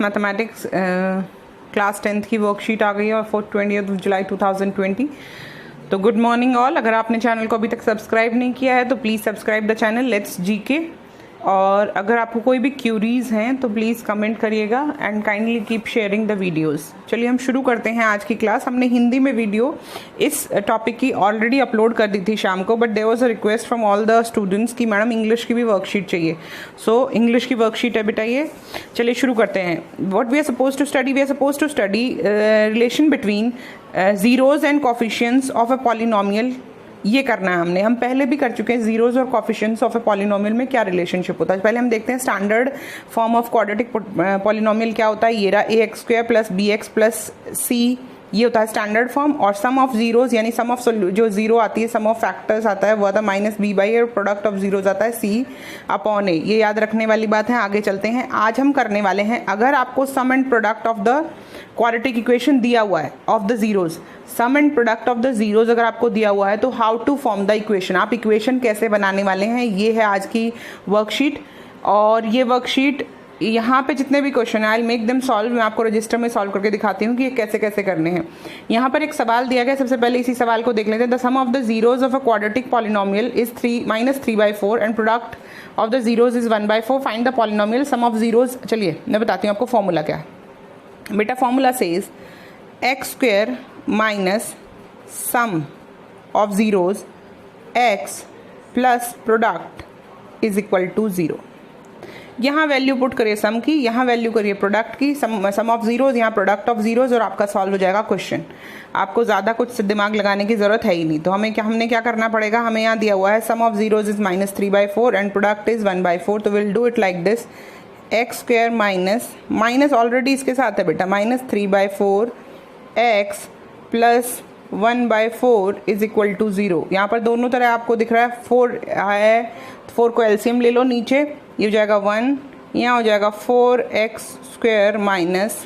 Mathematics class 10th की worksheet आ गई है और फॉर 20th जुलाई 2020। तो गुड मॉर्निंग ऑल। अगर आपने चैनल को अभी तक सब्सक्राइब नहीं किया है तो please subscribe the channel let's GK. और अगर आपको कोई भी क्यूरीज हैं तो प्लीज़ कमेंट करिएगा and kindly keep sharing the videos. चलिए हम शुरू करते हैं आज की क्लास। हमने हिंदी में वीडियो इस टॉपिक की ऑलरेडी अपलोड कर दी थी शाम को, but there was a request from all the students कि मैडम इंग्लिश की भी वर्कशीट चाहिए। सो इंग्लिश की वर्कशीट है बेटा ये। चलिए शुरू करते हैं। What we are supposed to study, we are supposed to study relation between zeros and coefficients of a polynomial. ये करना है हमने, हम पहले भी कर चुके हैं। जीरोज और कोफिशिएंट्स ऑफ ए पॉलिनोमियल में क्या रिलेशनशिप होता है पहले हम देखते हैं। Standard form of quadratic polynomial क्या होता है, ये रहा ax square plus bx plus c, ये होता है स्टैंडर्ड फॉर्म। और सम ऑफ जीरोज यानी सम ऑफ जो जीरो आती है, सम ऑफ फैक्टर्स आता है वो आता है माइनस b बाई और प्रोडक्ट ऑफ जीरोज आता है c अपॉन a। ये याद रखने वाली बात है। आगे चलते हैं। आज हम करने वाले हैं, अगर आपको sum and product of the quadratic equation दिया हुआ है of the zeros, sum and product of the zeros अगर आपको दिया हुआ है तो how to form the equation, आप इक्वेशन कैसे बनाने वाले हैं, ये है आज की वर्कशीट। और ये वर्कशीट यहाँ पे जितने भी क्वेश्चन है आई मेक देम सॉल्व, मैं आपको रजिस्टर में सॉल्व करके दिखाती हूँ कि ये कैसे कैसे करने हैं। यहाँ पर एक सवाल दिया गया, सबसे पहले इसी सवाल को देख लेते हैं। The sum of the zeros of a quadratic polynomial is -3/4 and product of the zeros is 1/4, find the polynomial sum of zeros. चलिए मैं बताती हूँ आपको फॉर्मूला क्या है बेटा। Formula says x square minus sum of zeros x plus product is equal to 0। यहाँ value put करिए सम की, यहाँ वैल्यू करिए प्रोडक्ट की, सम ऑफ जीरोज, यहाँ प्रोडक्ट ऑफ जीरोज, और आपका सॉल्व हो जाएगा क्वेश्चन। आपको ज़्यादा कुछ दिमाग लगाने की ज़रूरत है ही नहीं। तो हमने क्या करना पड़ेगा, हमें यहाँ दिया हुआ है sum of zeros is -3/4 and product is 1/4। तो will do it like this, X square minus already इसके साथ है बेटा, -3/4 X plus 1/4 is equal to 0। यहाँ पर दोनों तरह आपको दिख रहा है 4 है, 4 को एलसीएम ले लो, नीचे ये हो जाएगा 1, यहाँ हो जाएगा 4x स्क्वायर माइनस,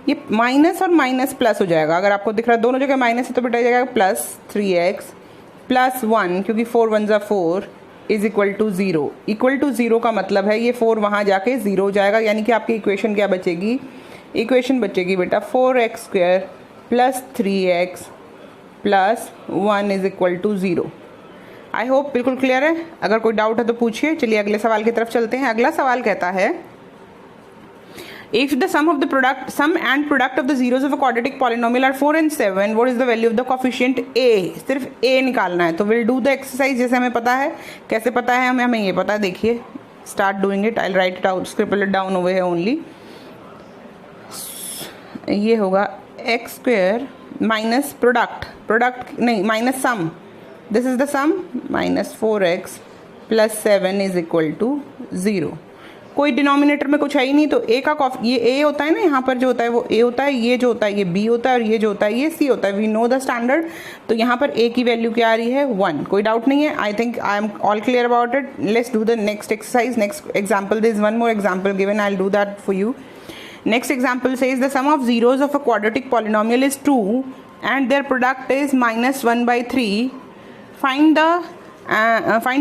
ये माइनस और माइनस प्लस हो जाएगा। अगर आपको दिख रहा है दोनों जगह माइनस है तो बेटा जाएगा प्लस 3x प्लस 1, क्योंकि 4 1 ज़ा 4 is equal to 0। Equal to 0 का मतलब है ये 4 वहाँ जाके 0 हो जाएगा, यानी कि आपकी इक्वेशन क्या बचेगी, इक्वेशन बचेगी बेटा 4x square plus 3x plus 1 is equal to 0। I hope बिल्कुल क्लियर है। अगर कोई डाउट है तो पूछिए। चलिए अगले सवाल की तरफ चलते हैं। अगला सवाल कहता है, if the sum and product of the zeros of a quadratic polynomial are 4 and 7, what is the value of the coefficient a? सिर्फ a निकालना है। तो we'll do the exercise जैसे हमें पता है। कैसे पता है हमें ये पता है, देखिए start doing it, I'll write it out, scribble it down over here only। ये होगा x स्क्वायर माइनस प्रोडक्ट नहीं minus sum, this is the sum, -4x plus 7 is equal to 0। कोई डिनोमिनेटर में कुछ है ही नहीं, तो a का ये a होता है ना, यहाँ पर जो होता है वो a होता है, ये जो होता है ये b होता है, और ये जो होता है ये c होता है। We know the standard. तो यहाँ पर a की वैल्यू क्या आ रही है, 1। कोई डाउट नहीं है। I think I am all clear about it. Let's do the next exercise, next example. This one more example given, I will do that for you. Next example says the sum of zeros of a quadratic polynomial is 2 and their product is -1/3. Find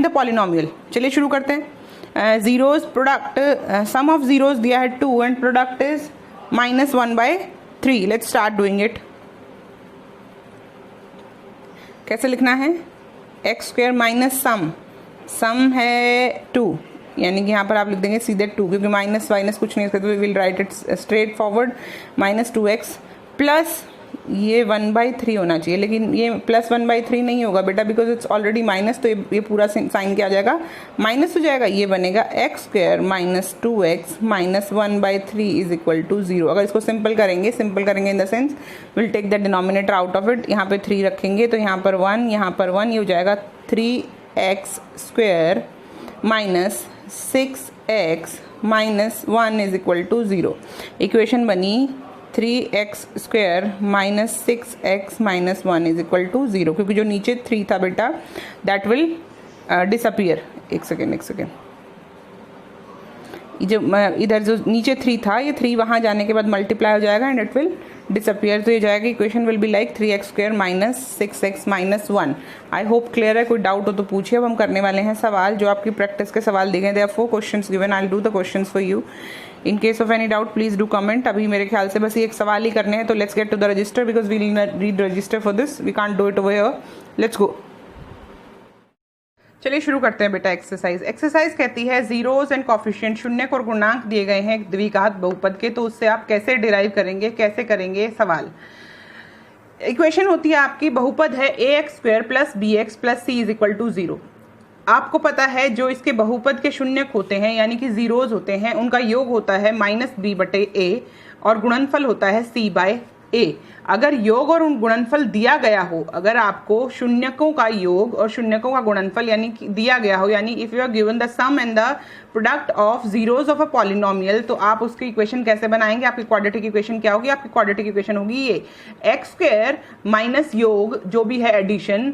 the polynomial. चलिए शुरू करते हैं। zeros product, sum of zeros दिया है 2 and product is -1/3. Let's start doing it. कैसे लिखना है, x square minus सम है 2, यानी कि यहाँ पर आप लिख देंगे सीधे 2, क्योंकि माइनस कुछ नहीं है, तो will write it straight forward, -2x plus ये 1/3 होना चाहिए, लेकिन ये प्लस 1/3 नहीं होगा बेटा, बिकॉज इट्स ऑलरेडी माइनस। तो ये पूरा साइन क्या आ जाएगा, माइनस हो जाएगा। ये बनेगा x square minus 2x minus 1/3 is equal to 0। अगर इसको सिंपल करेंगे in the sense will take the denominator out of it, यहाँ पे 3 रखेंगे तो यहाँ पर 1, यहाँ पर 1, ये हो जाएगा 3x square minus 6x minus 1 is equal to 0। Equation बनी 3x square minus 6x minus 1 is equal to 0, क्योंकि जो नीचे 3 था बेटा दैट विल डिसअपियर। एक सेकेंड, जो इधर जो नीचे 3 था, ये 3 वहाँ जाने के बाद मल्टीप्लाई हो जाएगा एंड इट विल डिसअपियर। तो ये जाएगा, equation will be like 3x square minus 6x minus 1। I hope clear है। कोई डाउट हो तो पूछिए। अब हम करने वाले हैं सवाल, जो आपकी प्रैक्टिस के सवाल दिए गए। There 4 questions given, I will do the questions for you. In case of any doubt please do comment. अभी मेरे ख्याल से बस ये एक सवाल ही करने हैं, तो let's get to the register because we read register for this, we can't do it over here. Let's go. चलिए शुरू करते हैं बेटा एक्सरसाइज। एक्सरसाइज कहती है जीरोस एंड कॉफिशिएंट, शून्यक और गुणांक दिए गए हैं द्विघात बहुपद के, तो उससे आप कैसे डिराइव करेंगे, कैसे करेंगे सवाल। इक्वेशन होती है आपकी, बहुपद है ax² plus bx plus c is equal to 0। आपको पता है जो इसके बहुपद के शून्यक होते हैं यानी कि जीरोज होते हैं, उनका योग होता है -b/a और गुणनफल होता है c/a। अगर योग और गुणनफल दिया गया हो, अगर आपको शून्यकों का योग और शून्यकों का गुणनफल यानी कि दिया गया हो, यानी if you are given the sum and the product of zeros of a polynomial, तो आप उसकी इक्वेशन कैसे बनाएंगे। आपकी क्वाड्रेटिक इक्वेशन क्या होगी, आपकी क्वाड्रेटिक इक्वेशन होगी ये x² माइनस योग जो भी है एडिशन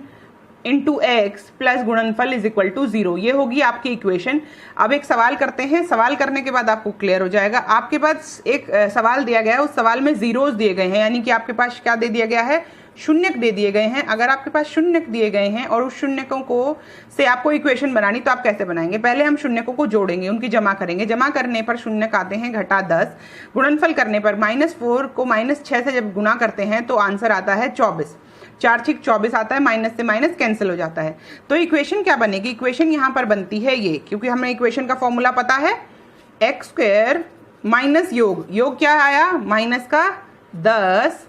इंटू एक्स प्लस गुणनफल इज इक्वल टू 0। ये होगी आपकी इक्वेशन। अब एक सवाल करते हैं, सवाल करने के बाद आपको क्लियर हो जाएगा। आपके पास एक सवाल दिया गया है, उस सवाल में जीरोस दिए गए हैं, यानी कि आपके पास क्या दे दिया गया है, शून्यक दे दिए गए हैं। अगर आपके पास शून्यक दिए गए हैं और उस शून्यकों को से आपको इक्वेशन बनानी, तो आप कैसे बनाएंगे। पहले हम शून्यकों को जोड़ेंगे, उनकी जमा करेंगे। जमा करने पर शून्यक आते हैं -10, गुणनफल करने पर -4 को -6 से जब गुणा करते हैं तो आंसर आता है 24। 4 6 24 आता है, माइनस से माइनस कैंसिल हो जाता है। तो इक्वेशन क्या बनेगी, इक्वेशन यहाँ पर बनती है ये, क्योंकि हमें इक्वेशन का फॉर्मूला पता है, x² माइनस योग, योग क्या आया माइनस का 10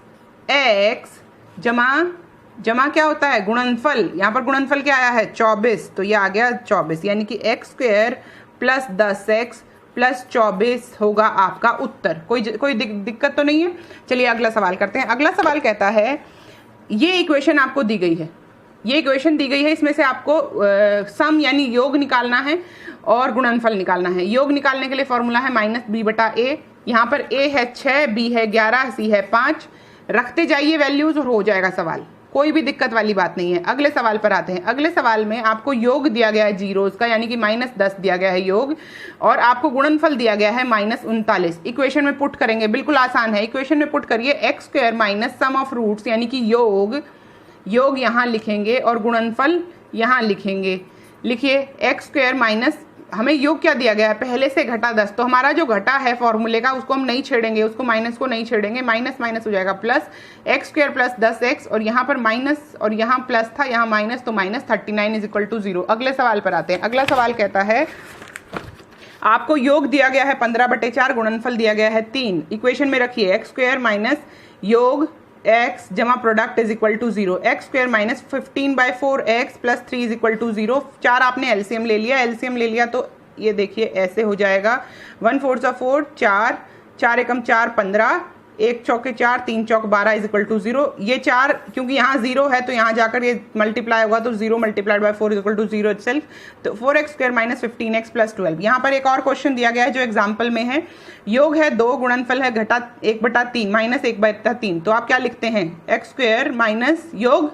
x जमा क्या होता है गुणनफल, यहाँ पर गुणनफल क्या आया है 24, तो ये आ गया 24, यानी कि x² प्लस 10x प्लस 24 होगा आपका उत्तर। कोई दिक्कत तो नहीं है। चलिए अगला सवाल करते हैं। अगला सवाल कहता है, ये इक्वेशन आपको दी गई है, ये इक्वेशन दी गई है, इसमें से आपको सम यानी योग निकालना है और गुणनफल निकालना है। योग निकालने के लिए फॉर्मूला है -b/a। यहाँ पर a है 6, b है 11, c है 5। रखते जाइए वैल्यूज और हो जाएगा सवाल, कोई भी दिक्कत वाली बात नहीं है। अगले सवाल पर आते हैं। अगले सवाल में आपको योग दिया गया है जीरोज का, यानी कि -10 दिया गया है योग, और आपको गुणनफल दिया गया है -39। इक्वेशन में पुट करेंगे, बिल्कुल आसान है। इक्वेशन में पुट करिए x² minus sum of roots, यानी कि योग यहाँ लिखेंगे और गुणनफल यहाँ लिखेंगे। लिखिए x² माइनस, हमें योग क्या दिया गया है, पहले से घटा 10, तो हमारा जो घटा है फॉर्मूले का उसको हम नहीं छेड़ेंगे, उसको माइनस को नहीं छेड़ेंगे, माइनस माइनस हो जाएगा प्लस, x² प्लस 10x और यहाँ पर माइनस और यहाँ प्लस था, यहाँ माइनस, तो -39 इज इक्वल टू 0। अगले सवाल पर आते हैं। अगला सवाल कहता है, आपको योग दिया गया है 15/4, गुणनफल दिया गया है 3। इक्वेशन में रखिए x² माइनस योग x जमा product is equal to 0, x² minus 15/4x plus 3 is equal to 0। 4 आपने एलसीएम ले लिया, तो ये देखिए ऐसे हो जाएगा 1 4 4, 4 4 एकम 4 15, 1 चौके 4, 3 चौक 12 इज इक्वल टू 0। ये 4 क्योंकि यहाँ 0 है तो यहाँ जाकर ये मल्टीप्लाई होगा, तो 0 multiplied by 4 is equal to 0 itself. तो 4x² माइनस 15x प्लस 12। यहाँ पर एक और क्वेश्चन दिया गया है जो एग्जाम्पल में है, योग है 2, गुणनफल है घटा 1/3 माइनस 1/3, तो आप क्या लिखते हैं x² माइनस योग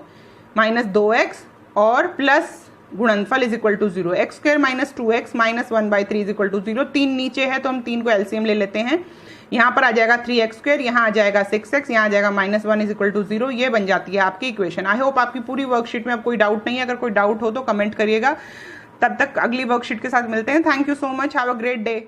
माइनस 2x और प्लस गुणनफल is equal to 0, x² minus 2x minus 1/3 is equal to 0। 3 नीचे है तो हम 3 को एलसीएम ले लेते हैं। यहाँ पर आ जाएगा 3x², यहाँ आ जाएगा 6x, यहाँ आ जाएगा -1 इज इक्वल टू 0। ये बन जाती है आपकी इक्वेशन। आई होप आपकी पूरी वर्कशीट में अब कोई डाउट नहीं है। अगर कोई डाउट हो तो कमेंट करिएगा। तब तक अगली वर्कशीट के साथ मिलते हैं। Thank you so much, have a great day.